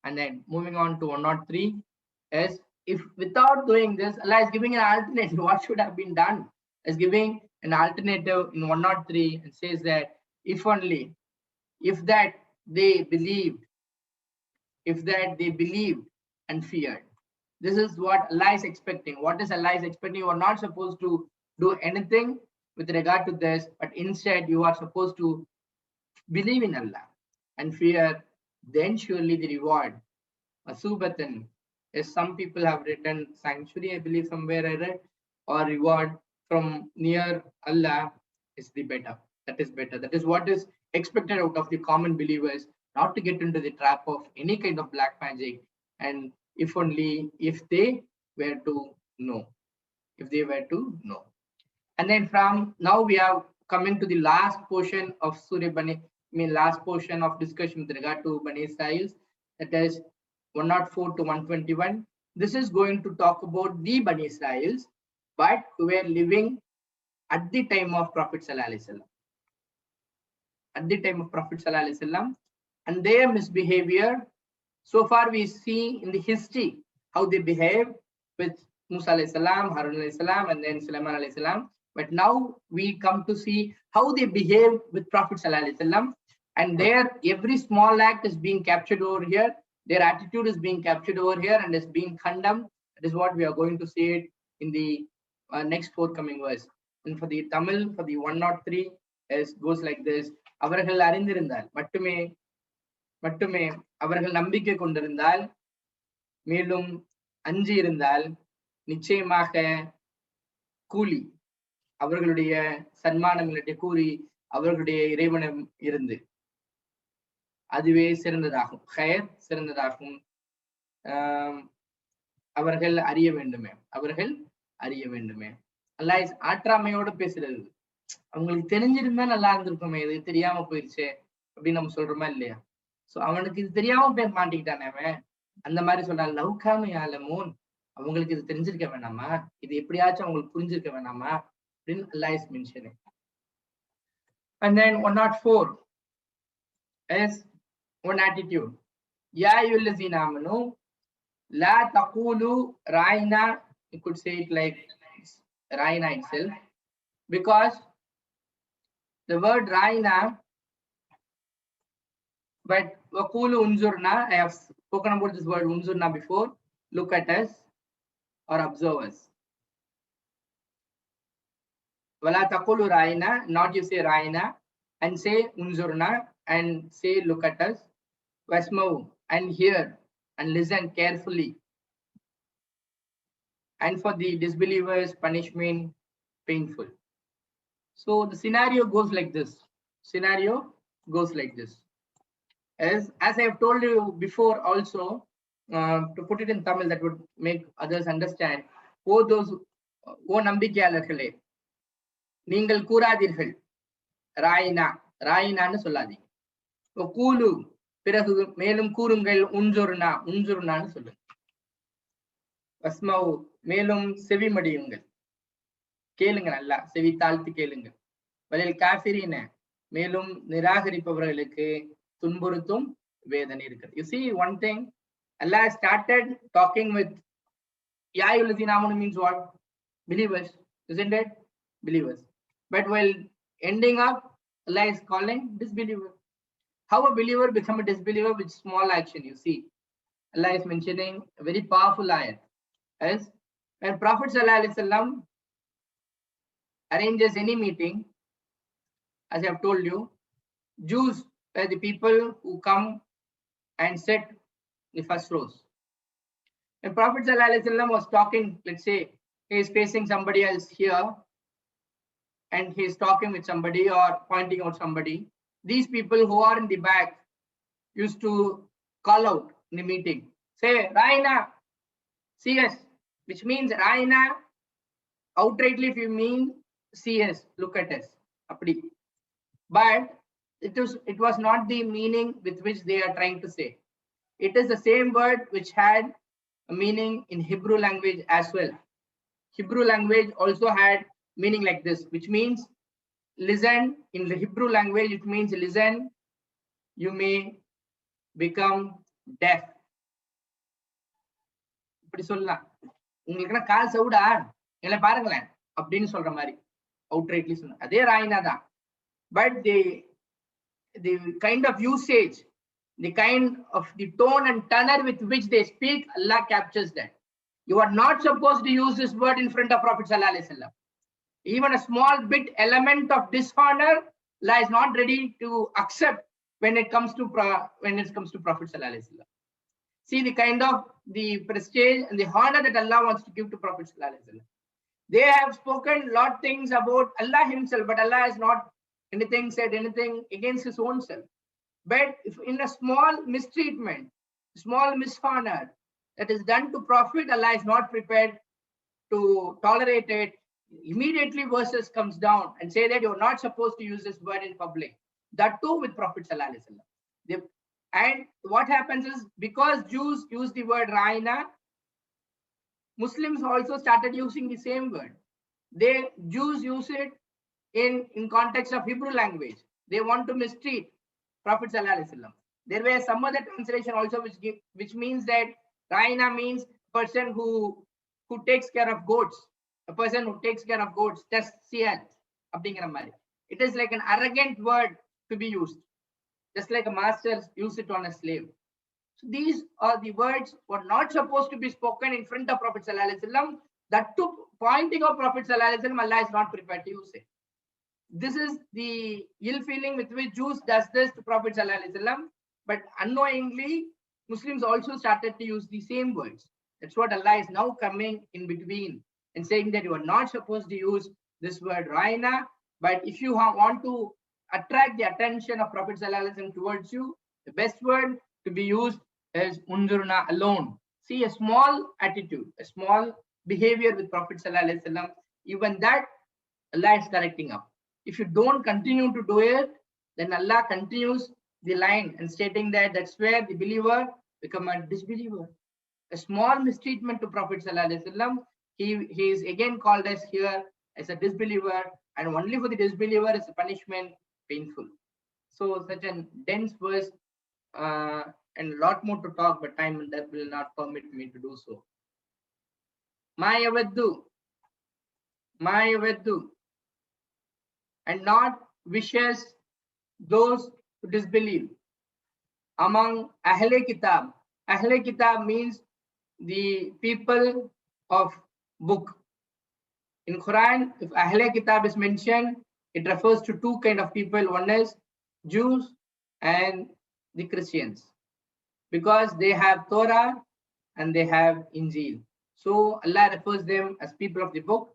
And then moving on to 103 is, if without doing this, Allah is giving an alternative. What should have been done? Is giving an alternative in 103 and says that if only, if that they believed, if that they believed and feared. This is what Allah is expecting. What is Allah is expecting? You are not supposed to do anything with regard to this, but instead you are supposed to believe in Allah and fear. Then surely the reward, Masubatan, as some people have written sanctuary, I believe somewhere I read, or reward from near Allah is the better. That is better. That is what is expected out of the common believers, not to get into the trap of any kind of black magic. And if only if they were to know. If they were to know. And then from now we are coming to the last portion of Surah Bani, last portion of discussion with regard to Bani Israel, that is 104 to 121. This is going to talk about the Bani Israels, but who were living at the time of Prophet Sallallahu Alaihi Wasallam. At the time of Prophet Sallallahu Alaihi Wasallam, and their misbehavior. So far we see in the history how they behave with Musa alayhi salam, Harun alayhi salam, and then Sulaiman alayhi salam. But now we come to see how they behave with Prophet Sallallahu Alaihi Wasallam, and their every small act is being captured over here. Their attitude is being captured over here and is being condemned. That is what we are going to see it in the next forthcoming verse. And for the Tamil, for the 103, it goes like this. அவர்கள் அறிந்திருந்தால் மட்டுமே அவர்கள் நம்பிக்கை கொண்டிருந்தால், மேலும் அஞ்சி இருந்தால், நிச்சயமாக கூலி, அவர்களுடைய சன்மானங்களுடைய கூலி அவர்களுடைய இறைவனம் இருந்து அதுவே சிறந்ததாகும். ஹயர் சிறந்ததாகும். அவர்கள் அறிய வேண்டுமே, அவர்கள் அறிய வேண்டுமே. அல்லாஹ் ஆற்றாமையோட பேசுறது. அவங்களுக்கு தெரிஞ்சிருந்தா நல்லா இருந்திருக்குமே, இது தெரியாம போயிருச்சு அப்படின்னு நம்ம சொல்றோமா இல்லையா? சோ அவனுக்கு இது தெரியாம போய் மாட்டிக்கிட்டானே அவன். அந்த மாதிரி சொல்றான், லவ்காம யாலமூன், அவங்களுக்கு இது தெரிஞ்சிருக்க வேணாமா, இது எப்படியாச்சும் அவங்களுக்கு புரிஞ்சிருக்க வேணாமா அப்படின்னு அல்லாஹ் is mentioning. And then 104 is one attitude. Ya ayyuhallazina amanu la taqulu ra'ina. You could say it like ra'ina itself, because the word ra'ina, but waqulu unzurna, I have spoken about this word unzurna before. Look at us or observe us. Wala taqulu ra'ina, not you say ra'ina, and say unzurna, and say look at us. Wasmau, and hear and listen carefully. And for the disbelievers, punishment painful. So the scenario goes like this. Scenario goes like this. As I have told you before also, to put it in Tamil that would make others understand. O நம்பிக்கையாளர்களே, நீங்கள் கூறாதீர்கள் ராயினா, ராயினான்னு சொல்லாதீங்க. கூலு, பிறகு மேலும் கூறுங்கள் உன்சுர்னா, உன்சுர்னான்னு சொல்லுங்க. வஸ்மவு, மேலும் செவிமடியுங்கள், கேளுங்க, நல்லா செவி தாழ்த்து கேளுங்க. வலில் காஃபிரீன, மேலும் நிராகரிப்பவர்களுக்கு துன்புறுத்தும் வேதனை இருக்கிறது. You see one thing, Allah started talking with Ya ayyuhallazina amanu means what? Believers, isn't it? Believers. But while ending up, Allah is calling disbeliever. How a believer become a disbeliever with small action? You see, Allah is mentioning a very powerful ayat. As when Prophet Sallallahu Alaihi Wasallam arranges any meeting, as I have told you, Jews were the people who come and sit the first rows. When Prophet Sallallahu Alaihi Wasallam was talking, let's say he is facing somebody else here and he is talking with somebody or pointing out somebody, these people who are in the back used to call out in the meeting, say Raina, see us, which means Raina, outrightly if you mean see us, look at us, apdi. But it was not the meaning with which they are trying to say. It is the same word which had a meaning in Hebrew language as well. Hebrew language also had meaning like this, which means listen. In the Hebrew language, it means listen, you may become deaf. இப்படி சொல்லலாம். உங்களுக்கு கால் சவுடா எங்களை பாருங்களேன் அப்படின்னு சொல்ற மாதிரி அவுட்ரைட்லி சொன்ன அதே ராயினா தான். But the kind of usage, the kind of the tone and tenor with which they speak, Allah captures that. You are not supposed to use this word in front of Prophet sallallahu alaihi wasallam. Even a small bit element of dishonor, Allah is not ready to accept when it comes to Prophet sallallahu alaihi wasallam. See the kind of the prestige and the honor that Allah wants to give to Prophet sallallahu alaihi wasallam. They have spoken lot things about Allah himself, but Allah has not said anything against his own self. But if in a small mistreatment, small mishonor that is done to Prophet, Allah is not prepared to tolerate it. Immediately verses comes down and say that you're not supposed to use this word in public. That too with Prophet sallallahu alaihi wasallam. And what happens is, because Jews use the word Raina, Muslims also started using the same word. Jews use it in context of Hebrew language. They want to mistreat Prophet sallallahu alaihi wasallam. There were some other translation also which means that Raina means person who takes care of goats. A person who takes care of goats, testian. It is like an arrogant word to be used, just like a master use it on a slave. So these are the words were not supposed to be spoken in front of Prophet sallallahu alaihi wasallam. That to pointing of Prophet sallallahu alaihi wasallam, Allah is not prepared to use it. This is the ill feeling with which Jews does this to Prophet sallallahu alaihi wasallam, but unknowingly Muslims also started to use the same words. That's what Allah is now coming in between and saying that you are not supposed to use this word Raina, but if you want to attract the attention of Prophet sallallahu alaihi wasallam towards you, the best word to be used is Unzurna alone. See, a small attitude, a small behavior with Prophet sallallahu alaihi wasallam, even that Allah is correcting up. If you don't continue to do it, then Allah continues the line and stating that that's where the believer become a disbeliever. A small mistreatment to Prophet sallallahu alaihi wasallam, he is again called as here as a disbeliever, and only for the disbeliever is a punishment painful. So such a dense verse and a lot more to talk, but time that will not permit me to do so. Ma yawaddu, and not wishes those who disbelieve among Ahle Kitab. Ahle Kitab means the people of book. In Quran, if Ahle Kitab is mentioned, it refers to two kind of people. One is Jews and the Christians, because they have Torah and they have Injil. So Allah refers them as people of the book,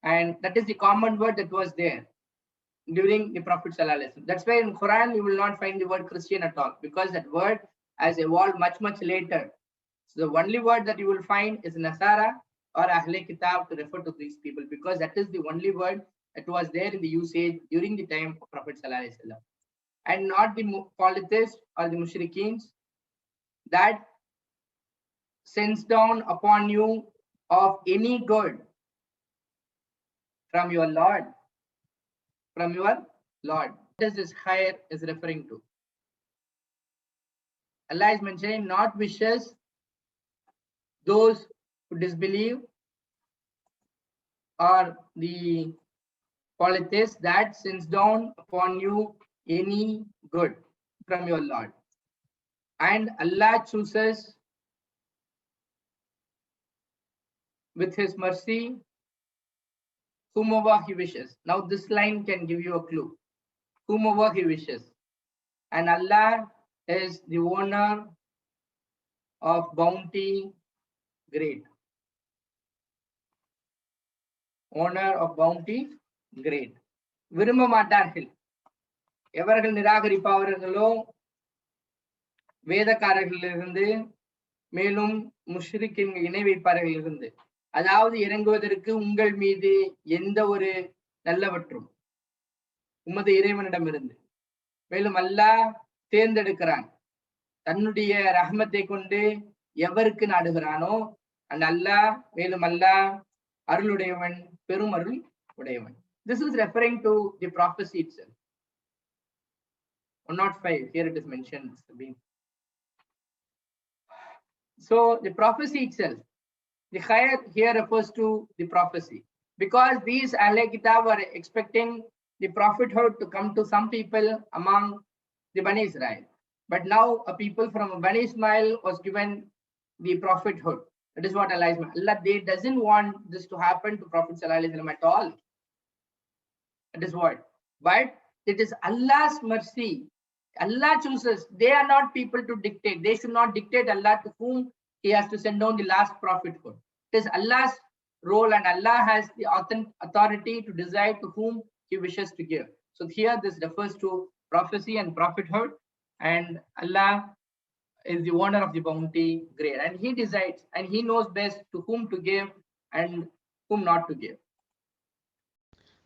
and that is the common word that was there during the Prophet sallallahu alaihi wasallam. That's why in Quran you will not find the word Christian at all, because that word has evolved much later. So the only word that you will find is Nasara or Ahle Kitab to refer to these people, because that is the only word that was there in the usage during the time of Prophet sallallahu alaihi wasallam, and not the polytheists or the mushrikeens that sends down upon you of any good from your Lord. From your Lord. What does this khair is referring to? Allah is mentioning not wishes those who disbelieve or the polytheists that sends down upon you any good from your Lord. And Allah chooses with his mercy whomever he wishes. Now this line can give you a clue. Whomever he wishes. And Allah is the owner of bounty great. Owner of bounty great. விரும்ப மாட்டார்கள் எவர்கள் நிராகரிப்பவர்களோ வேதக்காரர்களிலிருந்து, மேலும் முஷ்ரிக்கின் இணை வைப்பார்கள் இருந்து, அதாவது இறங்குவதற்கு உங்கள் மீது எந்த ஒரு நல்லவற்றும் உமது இறைவனிடமிருந்து. மேலும் அல்லாஹ் தேர்ந்தெடுக்கிறான் தன்னுடைய ரஹ்மத்தை கொண்டு எவருக்கு நாடுகிறானோ. and அல்லாஹ் மேலும் அல்லாஹ் அருளுடையவன், பெரும் அருள் உடையவன். This is referring to the prophecy itself. 105, here it is mentioned. So the prophecy itself, The khayr here refers to the prophecy, because these Ahle Kitab were expecting the prophethood to come to some people among the Bani Israel. But now a people from Bani Ismail was given the prophethood. That is what Allah is. Allah they doesn't want this to happen to Prophet ﷺ at all. That is what. But it is Allah's mercy. Allah chooses. They are not people to dictate. They should not dictate Allah to whom He has to send down the last prophethood. It is Allah's role, and Allah has the authority to decide to whom He wishes to give. So here this refers to prophecy and prophethood, and Allah is the owner of the bounty great, and He decides and He knows best to whom to give and whom not to give.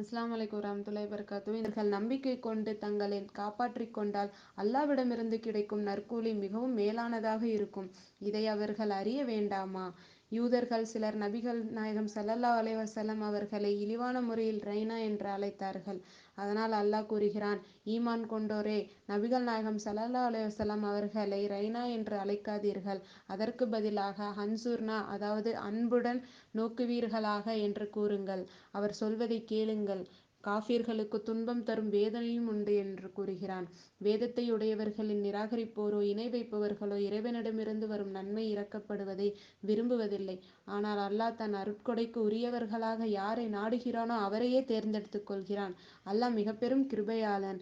அஸ்ஸலாமு அலைக்கும் வரஹ்மத்துல்லாஹி வபரகாத்துஹு. இவர்கள் நம்பிக்கை கொண்டு தங்களை காப்பாற்றிக் கொண்டால் அல்லாஹ்விடமிருந்து கிடைக்கும் நற்கூலி மிகவும் மேலானதாக இருக்கும். இதை அவர்கள் அறிய வேண்டாமா? யூதர்கள் சிலர் நபிகள் நாயகம் ஸல்லல்லாஹு அலைஹி வஸல்லம் அவர்களை இழிவான முறையில் ரைனா என்று அழைத்தார்கள். அதனால் அல்லாஹ் கூறுகிறான், ஈமான் கொண்டோரே, நபிகள் நாயகம் ஸல்லல்லாஹு அலைஹி வஸல்லம் அவர்களை ரைனா என்று அழைக்காதீர்கள். அதற்கு பதிலாக ஹன்சூர்னா, அதாவது அன்புடன் நோக்குவீர்களாக என்று கூறுங்கள். அவர் சொல்வதை கேளுங்கள். காஃபிர்களுக்கு துன்பம் தரும் வேதனையும் உண்டு என்று கூறுகிறான். வேதத்தை உடையவர்களின் நிராகரிப்போரோ இணை வைப்பவர்களோ இறைவனிடமிருந்து வரும் நன்மை இறக்கப்படுவதை விரும்புவதில்லை. ஆனால் அல்லாஹ் தன் அருட்கொடைக்கு உரியவர்களாக யாரை நாடுகிறானோ அவரையே தேர்ந்தெடுத்துக் கொள்கிறான். அல்லாஹ் மிக பெரும் கிருபையாளன்.